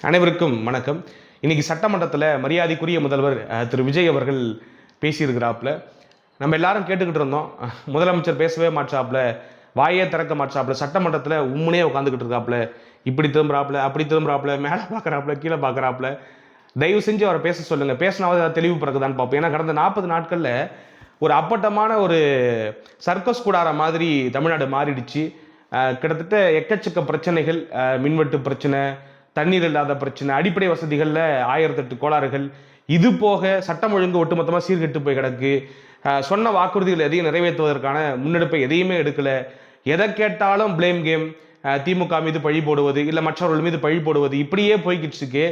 அனைவருக்கும் வணக்கம். இன்னைக்கு சட்டமன்றத்தில் மரியாதைக்குரிய முதல்வர் திரு விஜய் அவர்கள் பேசியிருக்கிறாப்புல. நம்ம எல்லாரும் கேட்டுக்கிட்டு இருந்தோம். முதலமைச்சர் பேசவே மாட்டாப்புல, வாயே திறக்க மாட்டாப்புல, சட்டமன்றத்தில் உம்முனே உட்காந்துக்கிட்டு இருக்காப்புல, இப்படி திரும்புறாப்புல, அப்படி திரும்புறாப்புல, மேலே பார்க்குறாப்புல, கீழே பார்க்குறாப்புல. தயவு செஞ்சு அவரை பேச சொல்லுங்க. பேசினாவது அதை தெளிவு பிறகுதான் பார்ப்போம். ஏன்னா கடந்த 40 நாட்களில் ஒரு அப்பட்டமான ஒரு சர்க்கஸ் கூடார மாதிரி தமிழ்நாடு மாறிடுச்சு. கிட்டத்தட்ட எக்கச்சக்க பிரச்சனைகள், மின்வெட்டு பிரச்சனை, தண்ணீர் இல்லாத பிரச்சனை, அடிப்படை வசதிகளில் 1008 கோளாறுகள், இது போக சட்டம் ஒழுங்கு ஒட்டுமொத்தமாக சீர்கெட்டு போய் கிடக்கு. சொன்ன வாக்குறுதிகள் எதையும் நிறைவேற்றுவதற்கான முன்னெடுப்பை எதையுமே எடுக்கலை. எதை கேட்டாலும் பிளேம் கேம், திமுக மீது பழி போடுவது, இல்லை மற்றவர்கள் மீது பழி போடுவது, இப்படியே போய்கிட்டு இருக்கு.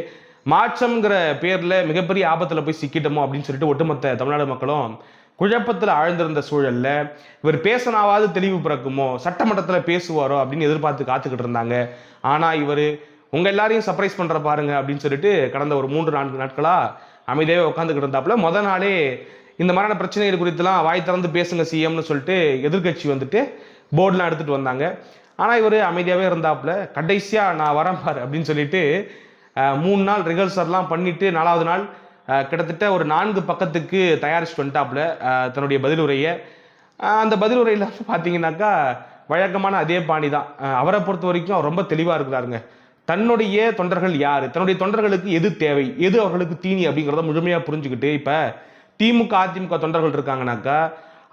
மாற்றம்ங்கிற பேரில் மிகப்பெரிய ஆபத்தில் போய் சிக்கிட்டோமோ அப்படின்னு சொல்லிட்டு ஒட்டுமொத்த தமிழ்நாடு மக்களும் குழப்பத்தில் ஆழ்ந்திருந்த சூழல்ல இவர் பேசினாவது தெளிவு பிறக்குமோ, சட்டமன்றத்தில் பேசுவாரோ அப்படின்னு எதிர்பார்த்து காத்துக்கிட்டு இருந்தாங்க. ஆனால் இவர் உங்கள் எல்லாரையும் சர்ப்ரைஸ் பண்ணுற பாருங்க அப்படின்னு சொல்லிட்டு கடந்த ஒரு 3-4 நாட்களாக அமைதியாகவே உட்காந்துக்கிட்டு இருந்தாப்புல. முத நாளே இந்த மாதிரியான பிரச்சனைகள் குறித்துலாம் வாய் திறந்து பேசுங்க சிஎம்னு சொல்லிட்டு எதிர்கட்சி வந்துட்டு போர்டெலாம் எடுத்துகிட்டு வந்தாங்க. ஆனால் இவர் அமைதியாகவே இருந்தாப்புல. கடைசியாக நான் வரேன் பாரு அப்படின்னு சொல்லிட்டு 3 நாள் ரிஹர்சல்லாம் பண்ணிட்டு 4வது நாள் கிட்டத்தட்ட ஒரு 4 பக்கத்துக்கு தயாரிச்சுட்டு வந்துட்டாப்புல தன்னுடைய பதிலுரையை. அந்த பதிலுரையில் பார்த்தீங்கன்னாக்கா வழக்கமான அதே பாணி தான். அவரை பொறுத்த வரைக்கும் அவர் ரொம்ப தெளிவாக இருக்கிறாருங்க. தன்னுடைய தொண்டர்கள் யார், தன்னுடைய தொண்டர்களுக்கு எது தேவை, எது அவர்களுக்கு தீனி அப்படிங்கிறத முழுமையாக புரிஞ்சுக்கிட்டு, இப்போ திமுக அதிமுக தொண்டர்கள் இருக்காங்கனாக்கா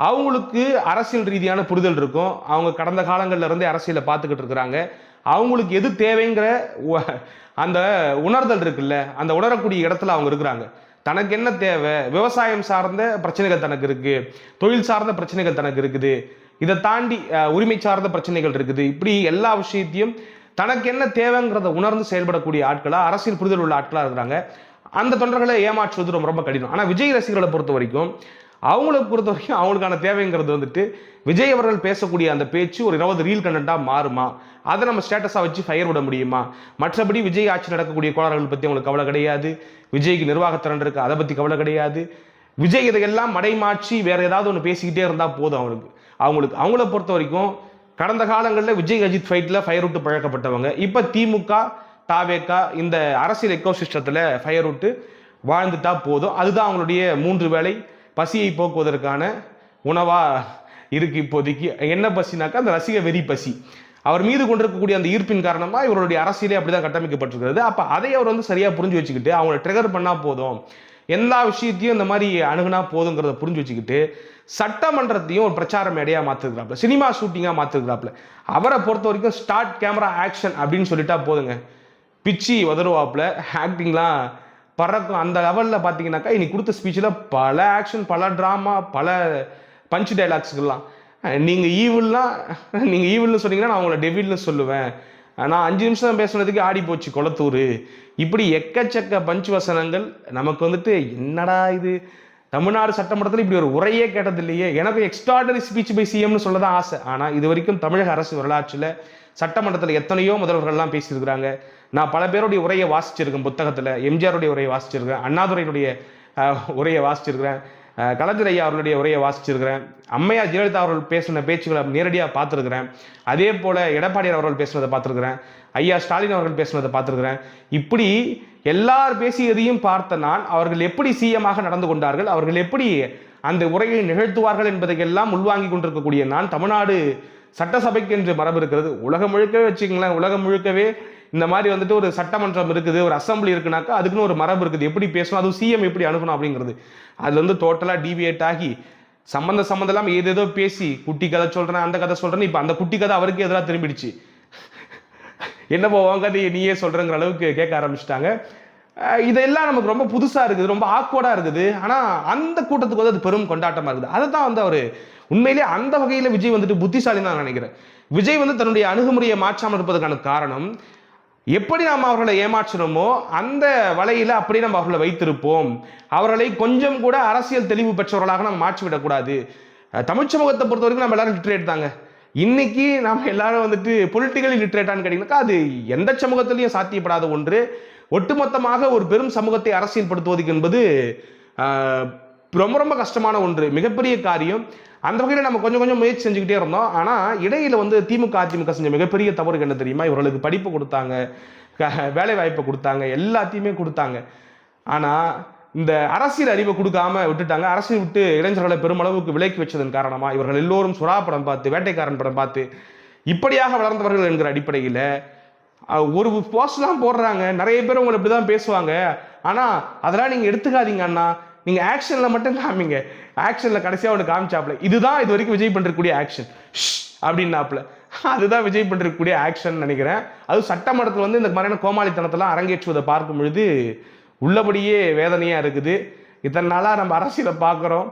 அவங்களுக்கு அரசியல் ரீதியான புரிதல் இருக்கும். அவங்க கடந்த காலங்களில் இருந்தே அரசியலை பார்த்துக்கிட்டு இருக்கிறாங்க. அவங்களுக்கு எது தேவைங்கிற அந்த உணர்தல் இருக்குல்ல, அந்த உணரக்கூடிய இடத்துல அவங்க இருக்கிறாங்க. தனக்கு என்ன தேவை, விவசாயம் சார்ந்த பிரச்சனைகள் தனக்கு இருக்கு, தொழில் சார்ந்த பிரச்சனைகள் தனக்கு இருக்குது, இதை தாண்டி உரிமை சார்ந்த பிரச்சனைகள் இருக்குது. இப்படி எல்லா விஷயத்தையும் தனக்கு என்ன தேவைங்கிறத உணர்ந்து செயல்படக்கூடிய ஆட்களா, அரசியல் புரிதல் உள்ள ஆட்களா இருக்கிறாங்க. அந்த தொண்டர்களை ஏமாற்றுவது ரொம்ப ரொம்ப கடினம். ஆனால் விஜய் ரசிகர்களை பொறுத்த வரைக்கும் அவங்களுக்கான தேவைங்கிறது வந்துட்டு விஜய் அவர்கள் பேசக்கூடிய அந்த பேச்சு ஒரு 20 ரீல் கண்டென்ட்டாக மாறுமா, அதை நம்ம ஸ்டேட்டஸாக வச்சு ஃபயர் விட முடியுமா? மற்றபடி விஜய் ஆட்சி நடக்கக்கூடிய கோளாறுகள் பற்றி அவங்களுக்கு கவலை கிடையாது. விஜய்க்கு நிர்வாகத்திறன் இருக்கு, அதை பற்றி கவலை கிடையாது. விஜய் இதையெல்லாம் மடைமாற்றி வேற ஏதாவது ஒன்று பேசிக்கிட்டே இருந்தால் போதும் அவங்கள பொறுத்த வரைக்கும் கடந்த காலங்களில் விஜய் அஜித் ஃபைட்டில் ஃபயர் விட்டு பழக்கப்பட்டவங்க. இப்போ திமுக தாவேகா இந்த அரசியல் எக்கோசிஸ்டத்தில் ஃபயர் விட்டு வாழ்ந்துட்டா போதும். அதுதான் அவங்களுடைய 3 வேளை பசியை போக்குவதற்கான உணவாக இருக்குது இப்போதைக்கு. என்ன பசினாக்கா அந்த ரசிக வெறி பசி. அவர் மீது கொண்டிருக்கக்கூடிய அந்த ஈர்ப்பின் காரணமாக இவருடைய அரசியலே அப்படி தான் கட்டமைக்கப்பட்டிருக்கிறது. அப்போ அதை அவர் சரியாக புரிஞ்சு வச்சுக்கிட்டு அவங்களை ட்ரிகர் பண்ணால் போதும், எல்லா விஷயத்தையும் இந்த மாதிரி அணுகுனா போதுங்கிறத புரிஞ்சு வச்சுக்கிட்டு சட்டமன்றத்தையும் ஒரு பிரச்சார மேடையாக மாற்றிருக்கிறாப்புல, சினிமா ஷூட்டிங்காக மாற்றிருக்கிறாப்புல. அவரை பொறுத்த வரைக்கும் ஸ்டார்ட் கேமரா ஆக்ஷன் அப்படின்னு சொல்லிட்டா போதுங்க, பிச்சு உதருவாப்புல, ஆக்டிங்லாம் பறக்கும். அந்த லெவலில் பார்த்தீங்கன்னாக்கா இன்னைக்கு கொடுத்த ஸ்பீச்சில் பல ஆக்ஷன், பல ட்ராமா, பல பஞ்ச் டைலாக்ஸ்கள்லாம். நீங்கள் ஈவில்னு சொன்னீங்கன்னா நான் உங்களை டெவில்னு சொல்லுவேன், நான் 5 நிமிஷம் பேசுனதுக்கு ஆடி போச்சு கொளத்தூர், இப்படி எக்கச்சக்க பஞ்ச் வசனங்கள். நமக்கு வந்துட்டு என்னடா இது, தமிழ்நாடு சட்டமன்றத்தில் இப்படி ஒரு உரையே கேட்டது இல்லையே. எனக்கு எக்ஸ்ட்ராடனரி ஸ்பீச் பை சிஎம்னு சொல்ல தான் ஆசை. ஆனால் இது வரைக்கும் தமிழக அரசு வரலாற்றில் சட்டமன்றத்தில் எத்தனையோ முதல்வர்கள்லாம் பேசியிருக்கிறாங்க. நான் பல பேருடைய உரையை வாசிச்சிருக்கேன் புத்தகத்தில். எம்ஜிஆருடைய உரையை வாசிச்சிருக்கிறேன், அண்ணாதுரையினுடைய உரையை வாசிச்சிருக்கிறேன், கலைஞர் ஐயா அவர்களுடைய உரையை வாசிச்சிருக்கிறேன், அம்மையார் ஜெயலலிதா அவர்கள் பேசின பேச்சுக்களை நேரடியாக பார்த்துருக்கிறேன். அதே போல் எடப்பாடியார் அவர்கள் பேசுனதை பார்த்துருக்கிறேன், ஐயா ஸ்டாலின் அவர்கள் பேசுனதை பார்த்துருக்கிறேன். இப்படி எல்லார் பேசியதையும் பார்த்த நான் அவர்கள் எப்படி சிஎமாக நடந்து கொண்டார்கள், அவர்கள் எப்படி அந்த உரையை நிகழ்த்துவார்கள் என்பதையெல்லாம் உள்வாங்கி கொண்டிருக்கக்கூடிய நான், தமிழ்நாடு சட்டசபைக்கு என்று மரபு இருக்கிறது, உலகம் முழுக்கவே வச்சுக்கங்களேன், உலகம் முழுக்கவே இந்த மாதிரி வந்துட்டு ஒரு சட்டமன்றம் இருக்குது, ஒரு அசம்பிளி இருக்குனாக்கா அதுக்குன்னு ஒரு மரபு இருக்குது, எப்படி பேசணும், அதுவும் சிஎம் எப்படி அணுகணும் அப்படிங்கிறது. அது டோட்டலாக டீவியேட் ஆகி சம்மந்தம் ஏதேதோ பேசி குட்டி கதை சொல்கிறேன், அந்த கதை சொல்கிறேன்னு இப்போ அந்த குட்டி கதை அவருக்கு எதிராக திரும்பிடுச்சு. என்னப்போ உன் கதையை நீயே சொல்கிறேங்கிற அளவுக்கு கேட்க ஆரம்பிச்சிட்டாங்க. இதெல்லாம் நமக்கு ரொம்ப புதுசாக இருக்குது, ரொம்ப ஆக்வர்டாக இருக்குது. ஆனால் அந்த கூட்டத்துக்கு அது பெரும் கொண்டாட்டமாக இருக்குது. அதை தான் அவர் உண்மையிலேயே அந்த வகையில் விஜய் வந்துட்டு புத்திசாலின்னு நான் நினைக்கிறேன். விஜய் தன்னுடைய அணுகுமுறையை மாற்றாமல் இருப்பதற்கான காரணம், எப்படி நாம் அவர்களை ஏமாற்றணுமோ அந்த வலையில் அப்படி நம்ம அவர்களை வைத்திருப்போம், அவர்களை கொஞ்சம் கூட அரசியல் தெளிவு பெற்றவர்களாக நம்ம மாற்றிவிடக்கூடாது. தமிழ் சமூகத்தை பொறுத்த வரைக்கும் நம்ம எல்லாரும் லிட்ரேட் தாங்க. இன்னைக்கு நாம் எல்லாரும் பொலிட்டிக்கலி லிட்ரேட்டான்னு கேட்டீங்கன்னாக்கா அது எந்த சமூகத்திலையும் சாத்தியப்படாத ஒன்று. ஒட்டுமொத்தமாக ஒரு பெரும் சமூகத்தை அரசியல்படுத்துவது என்பது ரொம்ப ரொம்ப கஷ்டமான ஒன்று, மிகப்பெரிய காரியம். அந்த வகையில் நம்ம கொஞ்சம் கொஞ்சம் முயற்சி செஞ்சுக்கிட்டே இருந்தோம். ஆனால் இடையில திமுக அதிமுக செஞ்ச மிகப்பெரிய தவறு என்ன தெரியுமா, இவர்களுக்கு படிப்பு கொடுத்தாங்க, வேலை வாய்ப்பை கொடுத்தாங்க, எல்லாத்தையுமே கொடுத்தாங்க. ஆனால் இந்த அரசியல் அறிவை கொடுக்காம விட்டுட்டாங்க. அரசியல் விட்டு இளைஞர்களை பெருமளவுக்கு விலக்கி வச்சதன் காரணமாக இவர்கள் எல்லோரும் சுறா படம் பார்த்து, வேட்டைக்காரன் படம் பார்த்து இப்படியாக வளர்ந்தவர்கள் என்கிற அடிப்படையில் ஒரு போஸ்ட்லாம் போடுறாங்க. நிறைய பேர் உங்களை இப்படி தான் பேசுவாங்க. ஆனால் அதெல்லாம் நீங்கள் எடுத்துக்காதீங்க அண்ணா, நீங்கள் ஆக்ஷனில் மட்டும் காமிங்க. ஆக்ஷனில் கடைசியாக ஒன்று காமிச்சாப்புல, இதுதான் இது வரைக்கும் விஜய் பண்ணுறக்கூடிய ஆக்ஷன் அப்படின்னாப்புல. அதுதான் விஜய் பண்ணுறக்கூடிய ஆக்ஷன் நினைக்கிறேன். அது சட்டமன்றத்தில் வந்து இந்த மாதிரியான கோமாளித்தனத்தெல்லாம் அரங்கேற்றுவதை பார்க்கும் பொழுது உள்ளபடியே வேதனையாக இருக்குது. இத்தனை நாளாக நம்ம அரசியலை பார்க்குறோம்,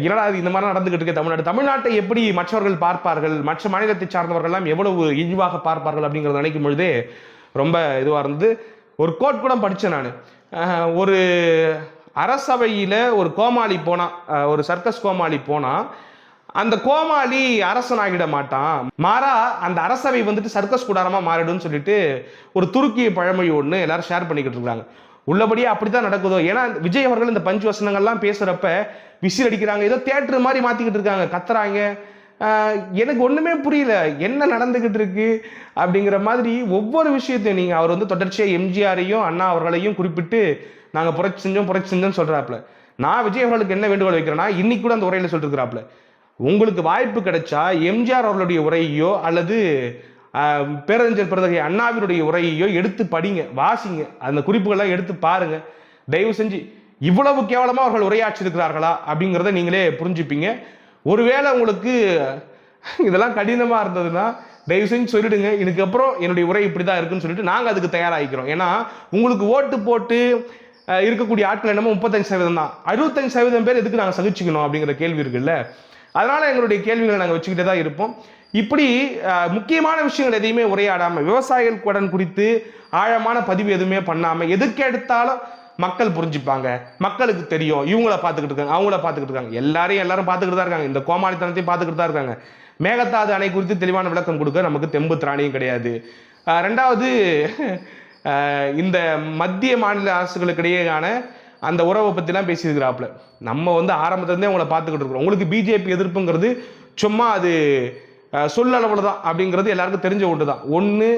என்னடா அது இந்த மாதிரி நடந்துகிட்டு இருக்கு. தமிழ்நாட்டை எப்படி மற்றவர்கள் பார்ப்பார்கள், மற்ற மாநிலத்தை சார்ந்தவர்கள்லாம் எவ்வளவு இழிவாக பார்ப்பார்கள் அப்படிங்கிறத நினைக்கும் பொழுதே ரொம்ப இதுவாக இருந்தது. ஒரு கோட் கூட படித்தேன் நான். ஒரு அரசவையில் ஒரு கோமாளி போனால், ஒரு சர்க்கஸ் கோமாளி போனால், அந்த கோமாளி அரசனாகிட மாட்டான், மாறா அந்த அரசவை வந்துட்டு சர்க்கஸ் கூடாரமாக மாறிடும்னு சொல்லிட்டு ஒரு துருக்கிய பழமொழி ஒன்று எல்லாரும் ஷேர் பண்ணிக்கிட்டு இருக்காங்க. உள்ளபடியே அப்படித்தான் நடக்குதோ. ஏன்னா விஜய் அவர்கள் இந்த பஞ்சு வசனங்கள்லாம் பேசுறப்ப விசில் அடிக்கிறாங்க, ஏதோ தியேட்டர் மாதிரி மாத்திக்கிட்டு இருக்காங்க, கத்துறாங்க. எனக்கு ஒண்ணுமே புரியல என்ன நடந்துகிட்டு இருக்கு அப்படிங்கிற மாதிரி. ஒவ்வொரு விஷயத்தையும் நீங்க அவர் வந்து தொடர்ச்சியா எம்ஜிஆரையும் அண்ணா அவர்களையும் குறிப்பிட்டு நாங்க புரட்சி செஞ்சோம் சொல்றாப்புல. நான் விஜய் அவர்களுக்கு என்ன வேண்டுகோள் வைக்கிறேன்னா, இன்னைக்கு கூட அந்த உரையில சொல்லிட்டு இருக்கிறாப்புல, உங்களுக்கு வாய்ப்பு கிடைச்சா எம்ஜிஆர் அவர்களுடைய உரையோ அல்லது பேரறிஞர் பிறந்தகை அண்ணாவினுடைய உரையையோ எடுத்து படிங்க, வாசிங்க, அந்த குறிப்புகள்லாம் எடுத்து பாருங்க. தயவு செஞ்சு இவ்வளவு கேவலமா அவர்கள் உரையாற்றிருக்கிறார்களா அப்படிங்கிறத நீங்களே புரிஞ்சுப்பீங்க. ஒருவேளை உங்களுக்கு இதெல்லாம் கடினமா இருந்ததுன்னா தயவு செஞ்சு சொல்லிடுங்க, இதுக்கப்புறம் என்னுடைய உரை இப்படிதான் இருக்குன்னு சொல்லிட்டு நாங்கள் அதுக்கு தயாராகிக்கிறோம். ஏன்னா உங்களுக்கு ஓட்டு போட்டு இருக்கக்கூடிய ஆட்கள் என்னமோ 35% தான், 65% பேர் எதுக்கு நாங்கள் சகிச்சுக்கணும் அப்படிங்கிற கேள்வி இருக்குல்ல. அதனால எங்களுடைய கேள்விகளை நாங்கள் வச்சுக்கிட்டே தான் இருப்போம். இப்படி முக்கியமான விஷயங்கள் எதையுமே உரையாடாம, விவசாயிகள் கடன் குறித்து ஆழமான பதிவு எதுவுமே பண்ணாம, எதுக்கு எடுத்தாலும் மக்கள் புரிஞ்சுப்பாங்க, மக்களுக்கு தெரியும், இவங்கள பார்த்துக்கிட்டு இருக்காங்க, அவங்கள பார்த்துக்கிட்டு இருக்காங்க, எல்லாரும் பார்த்துக்கிட்டு தான் இருக்காங்க, இந்த கோமாளித்தனத்தையும் பார்த்துக்கிட்டு தான் இருக்காங்க. மேகதாது அணை குறித்து தெளிவான விளக்கம் கொடுக்க நமக்கு தெம்பு திராணியும் கிடையாது. ரெண்டாவது, இந்த மத்திய மாநில அரசுகளுக்கு இடையேயான அந்த உறவை பற்றிலாம் பேசியிருக்கிறாப்புல. நம்ம வந்து ஆரம்பத்துலேருந்தே உங்களை பார்த்துக்கிட்டு இருக்கிறோம். உங்களுக்கு பிஜேபி எதிர்ப்புங்கிறது சும்மா அது சொல்லளவில் தான் அப்படிங்கிறது எல்லாருக்கும் தெரிஞ்ச ஒன்று தான். ஒன்று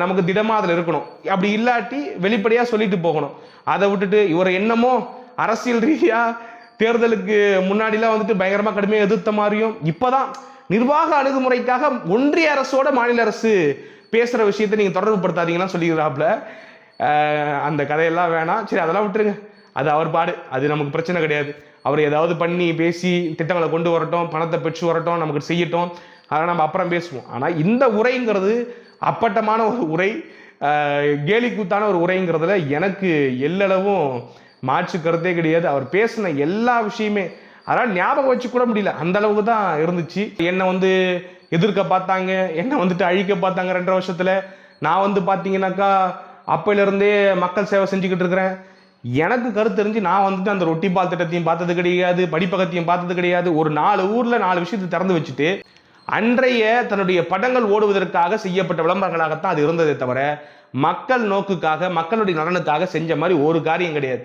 நமக்கு திடமாக அதில் இருக்கணும், அப்படி இல்லாட்டி வெளிப்படையாக சொல்லிட்டு போகணும். அதை விட்டுட்டு இவர் என்னமோ அரசியல் ரீதியாக தேர்தலுக்கு முன்னாடிலாம் வந்துட்டு பயங்கரமாக கடுமையாக எதிர்த்த மாதிரியும், இப்போதான் நிர்வாக அணுகுமுறைக்காக ஒன்றிய அரசோட மாநில அரசு பேசுகிற விஷயத்தை நீங்கள் தொடர்பு படுத்தாதீங்கன்னா சொல்லிக்கிறாப்புல. அந்த கதையெல்லாம் வேணாம், சரி அதெல்லாம் விட்டுருங்க, அது அவர் பாடு, அது நமக்கு பிரச்சனை கிடையாது. அவர் ஏதாவது பண்ணி பேசி திட்டங்களை கொண்டு வரட்டும், பணத்தை பெற்று வரட்டும், நமக்கு செய்யட்டும், அதெல்லாம் நம்ம அப்புறம் பேசுவோம். ஆனால் இந்த உரைங்கிறது அப்பட்டமான ஒரு உரை, கேலி கூத்தான ஒரு உரைங்கிறதுல எனக்கு எல்லளவும் மாற்று கருத்தே கிடையாது. அவர் பேசின எல்லா விஷயமே அதனால் ஞாபகம் வச்சு கூட முடியல, அந்த அளவுக்கு தான் இருந்துச்சு. என்னை வந்து எதிர்க்க பார்த்தாங்க, என்னை வந்துட்டு அழிக்க பார்த்தாங்க 2.5 வருஷத்தில். நான் வந்து பார்த்தீங்கன்னாக்கா அப்பையிலேருந்தே மக்கள் சேவை செஞ்சுக்கிட்டு இருக்கிறேன். எனக்கு கருத்து தெரிஞ்சு நான் வந்துட்டு அந்த ரொட்டி பால் திட்டத்தையும் பார்த்தது கிடையாது, படிப்பகத்தையும் பார்த்தது கிடையாது. ஒரு 4 ஊரில் 4 விஷயத்தை திறந்து வச்சுட்டு அன்றைய தன்னுடைய படங்கள் ஓடுவதற்காக செய்யப்பட்ட விளம்பரங்களாகத்தான் அது இருந்ததே தவிர மக்கள் நோக்குக்காக, மக்களுடைய நலனுக்காக செஞ்ச மாதிரி ஒரு காரியம் கிடையாது.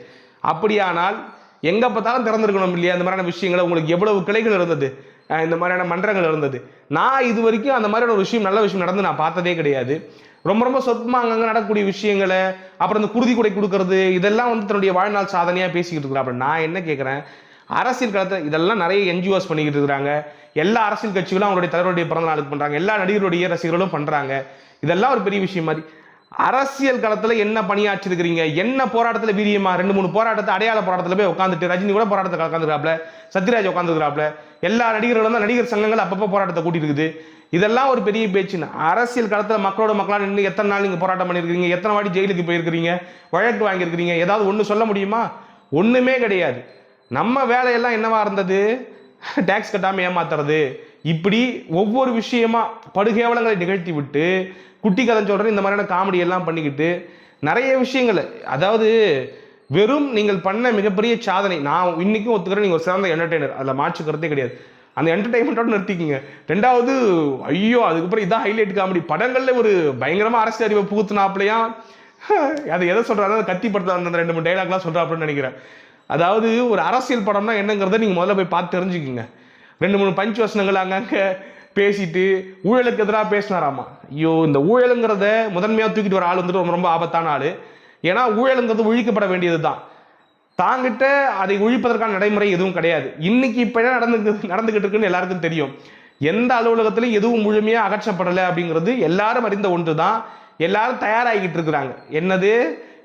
அப்படியானால் எங்கே பார்த்தாலும் திறந்திருக்கணும் இல்லையா? அந்த மாதிரியான விஷயங்களை உங்களுக்கு எவ்வளவு கிளைகள் இருந்தது, இந்த மாதிரியான மன்றங்கள் இருந்தது. நான் இது வரைக்கும் அந்த மாதிரியான ஒரு விஷயம், நல்ல விஷயம் நடந்து நான் பார்த்ததே கிடையாது. ரொம்ப சொற்பமாக அங்கங்கே நடக்கக்கூடிய விஷயங்களை, அப்புறம் இந்த குருதி கொடை கொடுக்கறது, இதெல்லாம் வந்து தன்னுடைய வாழ்நாள் சாதனையாக பேசிக்கிட்டு இருக்கிறான். அப்படி நான் என்ன கேட்குறேன், அரசியல் காலத்தில் இதெல்லாம் நிறைய என்ஜிஓஸ் பண்ணிக்கிட்டு இருக்கிறாங்க. எல்லா அரசியல் கட்சிகளும் அவங்களுடைய தலைவருடைய பிறந்த நாளுக்கு பண்ணுறாங்க, எல்லா நடிகருடைய ரசிகர்களும் பண்ணுறாங்க. இதெல்லாம் ஒரு பெரிய விஷயம் மாதிரி. அரசியல் களத்தில் என்ன பணியாற்றிருக்கிறீங்க, என்ன போராட்டத்தில் வீரியமா 2-3 போராட்டத்தை அடையாள போராட்டத்தில் போய் உட்காந்துட்டு, ரஜினி கூட போராட்டத்தை உட்காந்துருக்காப்ல, சத்யராஜ் உட்காந்துருக்காப்ல, எல்லா நடிகர்களும் தான் நடிகர் சங்கங்கள் அப்பப்போ போராட்டத்தை கூட்டிட்டு இருக்குது. இதெல்லாம் ஒரு பெரிய பேச்சுன்னு. அரசியல் களத்தில் மக்களோட மக்களாக நின்று எத்தனை நாள் நீங்கள் போராட்டம் பண்ணியிருக்கிறீங்க, எத்தனை வாட்டி ஜெயிலுக்கு போயிருக்கிறீங்க, வழக்கு வாங்கியிருக்கிறீங்க, ஏதாவது ஒன்று சொல்ல முடியுமா? ஒன்றுமே கிடையாது. நம்ம வேலையெல்லாம் என்னவா இருந்தது, டேக்ஸ் கட்டாமல் ஏமாத்துறது, இப்படி ஒவ்வொரு விஷயமா படுகேவலங்களை நிகழ்த்தி விட்டு குட்டி கதை சொல்கிற இந்த மாதிரியான காமெடி எல்லாம் பண்ணிக்கிட்டு நிறைய விஷயங்கள், அதாவது வெறும் நீங்கள் பண்ண மிகப்பெரிய சாதனை. நான் இன்னைக்கும் ஒத்துக்கிறேன், நீங்கள் ஒரு சிறந்த என்டர்டெய்னர், அதில் மாற்று கருத்தே கிடையாது. அந்த என்டர்டைன்மெண்ட்டோட நிறுத்திக்கிங்க. ரெண்டாவது, ஐயோ அதுக்கப்புறம் இதான் ஹைலைட் காமெடி, படங்களில் ஒரு பயங்கரமாக அரசியல் அறிவை புகுத்துனாப்லையா, அதை எதை சொல்கிறாங்க, கத்தி படத்தில் அந்த 2-3 டைலாக்லாம் சொல்கிறாப்புன்னு நினைக்கிறேன். அதாவது ஒரு அரசியல் படம்னா என்னங்கிறத நீங்கள் முதல்ல போய் பார்த்து தெரிஞ்சுக்கிங்க. 2-3 பஞ்ச் வசனங்கள் அங்கங்கே பேசிட்டு ஊழலுக்கு எதிராக பேசினாராமா. ஐயோ, இந்த ஊழலுங்கிறத முதன்மையாக தூக்கிட்டு வர ஆள் வந்துட்டு ரொம்ப ரொம்ப ஆபத்தான ஆள். ஏன்னா ஊழலுங்கிறது ஒழிக்கப்பட வேண்டியது தான். தாங்கிட்ட அதை ஒழிப்பதற்கான நடைமுறை எதுவும் கிடையாது. இன்னைக்கு இப்போ என்ன நடந்துகிட்டு இருக்குன்னு எல்லாருக்கும் தெரியும். எந்த அலுவலகத்திலும் எதுவும் முழுமையாக அகற்றப்படலை அப்படிங்கிறது எல்லாரும் அறிந்த ஒன்று தான். எல்லாரும் தயாராகிட்டு இருக்கிறாங்க. என்னது,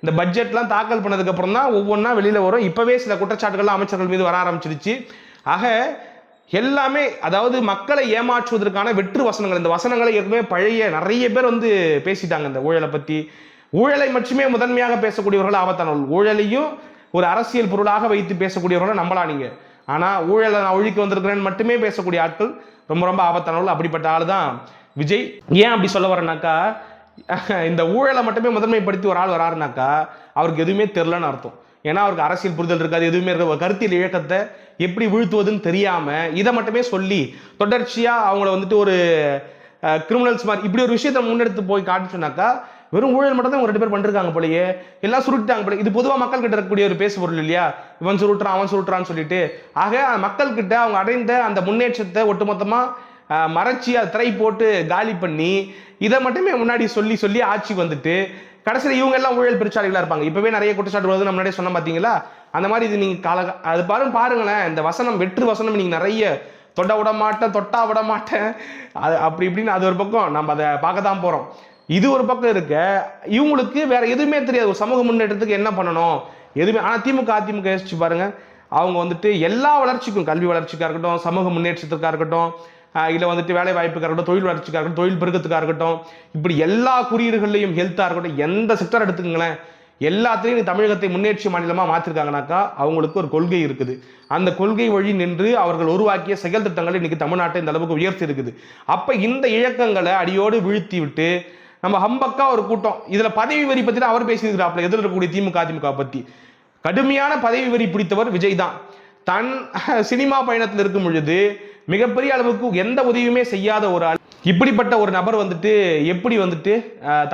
இந்த பட்ஜெட்லாம் தாக்கல் பண்ணதுக்கு அப்புறம் தான் ஒவ்வொன்றா வெளியில் வரும். இப்போவே சில குற்றச்சாட்டுகள்லாம் அமைச்சர்கள் மீது வர ஆரம்பிச்சிருச்சு. ஆக எல்லாமே, அதாவது மக்களை ஏமாற்றுவதற்கான வெற்று வசனங்கள். இந்த வசனங்களை ஏற்கனவே பழைய நிறைய பேர் வந்து பேசிட்டாங்க இந்த ஊழலை பற்றி. ஊழலை மட்டுமே முதன்மையாக பேசக்கூடியவர்கள் ஆபத்தானவர்கள். ஊழலையும் ஒரு அரசியல் பொருளாக வைத்து பேசக்கூடியவர்களை நம்பலாம் நீங்க. ஆனா ஊழலை நான் ஒழிக்க வந்திருக்கிறேன்னு மட்டுமே பேசக்கூடிய ஆட்கள் ரொம்ப ரொம்ப ஆபத்தானவர்கள். அப்படிப்பட்ட ஆள் தான் விஜய். ஏன் அப்படி சொல்ல வரேன்னாக்கா, இந்த ஊழலை மட்டுமே முதன்மைப்படுத்தி ஒரு ஆள் வராருனாக்கா அவருக்கு எதுவுமே தெரிலன்னு அர்த்தம். ஏன்னா அவருக்கு அரசியல் புரிதல் இருக்காது, எதுவுமே இருக்காது. கருத்தியல் இயக்கத்தை எப்படி வீழ்த்துவதுன்னு தெரியாம இதை மட்டுமே சொல்லி தொடர்ச்சியா அவங்கள வந்துட்டு ஒரு கிரிமினல்ஸ் மாதிரி இப்படி ஒரு விஷயத்தை முன்னெடுத்து போய் காட்டுச்சுனாக்கா வெறும் ஊழல் மட்டும் தான் 2 பேர் பண்ணிருக்காங்க போலயே, எல்லாம் சுருட்டாங்க போல. இது பொதுவாக மக்கள் கிட்ட இருக்கக்கூடிய ஒரு பேசு பொருள் இல்லையா, இவன் சுருட்டுறான் அவன் சுருட்டுறான்னு சொல்லிட்டு. ஆக மக்கள் கிட்ட அவங்க அடைந்த அந்த முன்னேற்றத்தை ஒட்டுமொத்தமா மறைச்சி அதை திரை போட்டு காலி பண்ணி இதை மட்டுமே முன்னாடி சொல்லி சொல்லி ஆட்சி வந்துட்டு கடைசியில் இவங்க எல்லாம் ஊழல் பெருச்சாளிகளா இருப்பாங்க. இப்பவே நிறைய குற்றச்சாட்டு வருது, நம்ம முன்னாடியே சொன்ன பார்த்தீங்களா. அந்த மாதிரி இது நீங்க அது பாருங்களேன். இந்த வசனம், வெற்று வசனம் நீங்க நிறைய தொட விட மாட்டேன், தொட்டா விட மாட்டேன், அது அப்படி இப்படின்னு அது ஒரு பக்கம் நம்ம அதை பார்க்க தான் போறோம். இது ஒரு பக்கம் இருக்க, இவங்களுக்கு வேற எதுவுமே தெரியாது. ஒரு சமூக முன்னேற்றத்துக்கு என்ன பண்ணணும் எதுவுமே. ஆனால் அதிமுக யோசிச்சு பாருங்க, அவங்க வந்துட்டு எல்லா வளர்ச்சிக்கும், கல்வி வளர்ச்சிக்காக இருக்கட்டும், சமூக முன்னேற்றத்துக்காக இருக்கட்டும், இல்லை வந்துட்டு வேலை வாய்ப்புக்காக இருக்கட்டும், தொழில் வளர்ச்சிக்காக இருக்கட்டும், தொழில் பெருக்கத்துக்காக இருக்கட்டும், இப்படி எல்லா குறியீடுகள்லையும் ஹெல்த்தாக இருக்கட்டும், எந்த செக்டர் எடுத்துக்கங்களேன், எல்லாத்திலையும் தமிழகத்தை முன்னேற்ற மாநிலமாக மாற்றிருக்காங்கனாக்கா அவங்களுக்கு ஒரு கொள்கை இருக்குது. அந்த கொள்கை வழி நின்று அவர்கள் உருவாக்கிய செயல் திட்டங்கள் இன்னைக்கு தமிழ்நாட்டை இந்த அளவுக்கு உயர்த்தி இருக்குது. அப்போ இந்த இயக்கங்களை அடியோடு வீழ்த்தி விட்டு நம்ம ஹம்பக்கா ஒரு கூட்டம், இதுல பதவி வரி பத்தி தான் அவர் பேசியிருக்கிறாப்ல. எதில் இருக்கக்கூடிய திமுக பத்தி கடுமையான பதவி வரி பிடித்தவர் விஜய் தான். தன் சினிமா பயணத்தில் இருக்கும் பொழுது மிகப்பெரிய அளவுக்கு எந்த உதவியுமே செய்யாத ஒரு ஆள், இப்படிப்பட்ட ஒரு நபர் வந்துட்டு எப்படி வந்துட்டு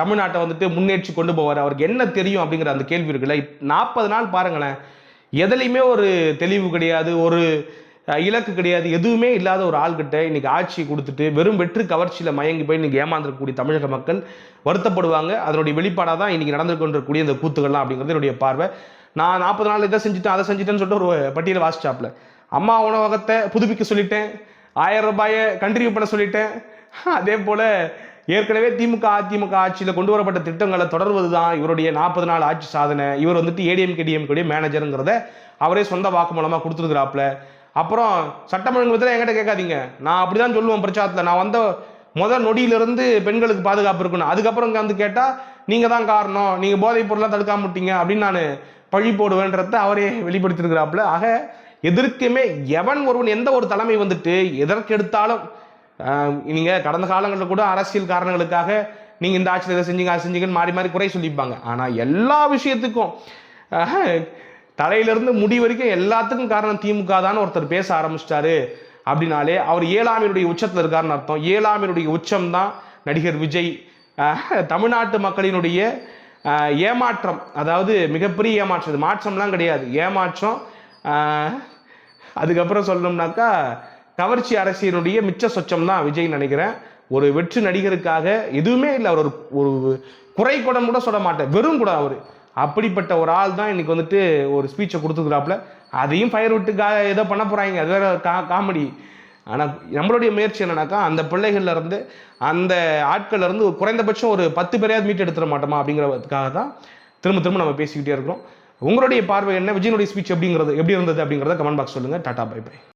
தமிழ்நாட்டை வந்துட்டு முன்னேற்றி கொண்டு போவார், அவருக்கு என்ன தெரியும் அப்படிங்கிற அந்த கேள்வி இருக்குல்ல. 40 நாள் பாருங்களேன், எதுலையுமே ஒரு தெளிவு கிடையாது, ஒரு இலக்கு கிடையாது, எதுவுமே இல்லாத ஒரு ஆள்கிட்ட இன்னைக்கு ஆட்சி கொடுத்துட்டு வெறும் வெற்று கவர்ச்சியில மயங்கி போய் இன்னைக்கு ஏமாந்துருக்கக்கூடிய தமிழக மக்கள் வருத்தப்படுவாங்க. அதனுடைய வெளிப்பாடாக தான் இன்னைக்கு நடந்து கொண்டிருக்கக்கூடிய இந்த கூத்துக்கள்லாம் அப்படிங்கிறது என்னுடைய பார்வை. நான் 40 நாள் இதை செஞ்சுட்டேன் அதை செஞ்சுட்டேன்னு சொல்லிட்டு ஒரு பட்டியலை வாசிச்சாப்ல. அம்மா உணவகத்தை புதுப்பிக்க சொல்லிட்டேன், 1000 ரூபாயை கண்டினியூ பண்ண சொல்லிட்டேன். அதே போல ஏற்கனவே திமுக அதிமுக ஆட்சியில் கொண்டு வரப்பட்ட திட்டங்களை தொடர்வது தான் இவருடைய 40 நாள் ஆட்சி சாதனை. இவர் வந்துட்டு ஏடிஎம்கே மேனேஜருங்கிறத அவரே சொந்த வாக்கு மூலமாக கொடுத்துருக்குறாப்புல. அப்புறம் சட்டம் ஒழுங்கு என்கிட்ட கேட்காதீங்க, நான் அப்படிதான் சொல்லுவேன் பிரச்சாரத்தில். நான் வந்த முதல் நொடியிலிருந்து பெண்களுக்கு பாதுகாப்பு இருக்கணும், அதுக்கப்புறம் இங்கே வந்து கேட்டால் நீங்கள் தான் காரணம், நீங்கள் போதைப் பொருளாக தடுக்காம விட்டீங்க அப்படின்னு நான் பழி போடுவேன்றத அவரே வெளிப்படுத்திருக்கிறாப்புல. ஆக எதற்குமே எவன் ஒருவன் எந்த ஒரு தலைமை வந்துட்டு எதற்கெடுத்தாலும் நீங்கள் கடந்த காலங்களில் கூட அரசியல் காரணங்களுக்காக நீங்கள் இந்த ஆட்சியில் இதை செஞ்சீங்க அதை செஞ்சீங்கன்னு மாறி மாறி குறை சொல்லிப்பாங்க. ஆனால் எல்லா விஷயத்துக்கும் தலையிலிருந்து முடி வரைக்கும் எல்லாத்துக்கும் காரணம் திமுக தான் ஒருத்தர் பேச ஆரம்பிச்சிட்டாரு அப்படின்னாலே அவர் ஏழாமையினுடைய உச்சத்தில் இருக்காருன்னு அர்த்தம். ஏழாமையினுடைய உச்சம் தான் நடிகர் விஜய். தமிழ்நாட்டு மக்களினுடைய ஏமாற்றம், அதாவது மிகப்பெரிய ஏமாற்றம், இது மாற்றம்லாம் கிடையாது, ஏமாற்றம். அதுக்கப்புறம் சொல்லணும்னாக்கா கவர்ச்சி அரசியலுடைய மிச்ச சொச்சம் தான் விஜய் நினைக்கிறேன். ஒரு வெற்று நடிகருக்காக எதுவுமே இல்லை, அவர் ஒரு குறை கூட கூட சொல்ல மாட்டேன், வெறும் கூட அவர் அப்படிப்பட்ட ஒரு ஆள் தான் இன்னைக்கு வந்துட்டு ஒரு ஸ்பீச்சை கொடுத்துக்கிறாப்புல. அதையும் ஃபயர் விட்டுக்காக ஏதோ பண்ண போறாங்க, அது வேற காமெடி. ஆனால் நம்மளுடைய முயற்சி என்னன்னாக்கா அந்த பிள்ளைகள்ல இருந்து அந்த ஆட்கள்ல இருந்து குறைந்தபட்சம் ஒரு 10 பேரையாவது மீட்டு எடுத்துட மாட்டோமா அப்படிங்கிறதுக்காக தான் திரும்ப நம்ம பேசிக்கிட்டே இருக்கிறோம். உங்களுடைய பார்வை என்ன, விஜயனுடைய ஸ்பீச் எப்படி இருந்தது அப்படிங்கிறத கமெண்ட் பாக்ஸ் சொல்லுங்க. Tata bye by.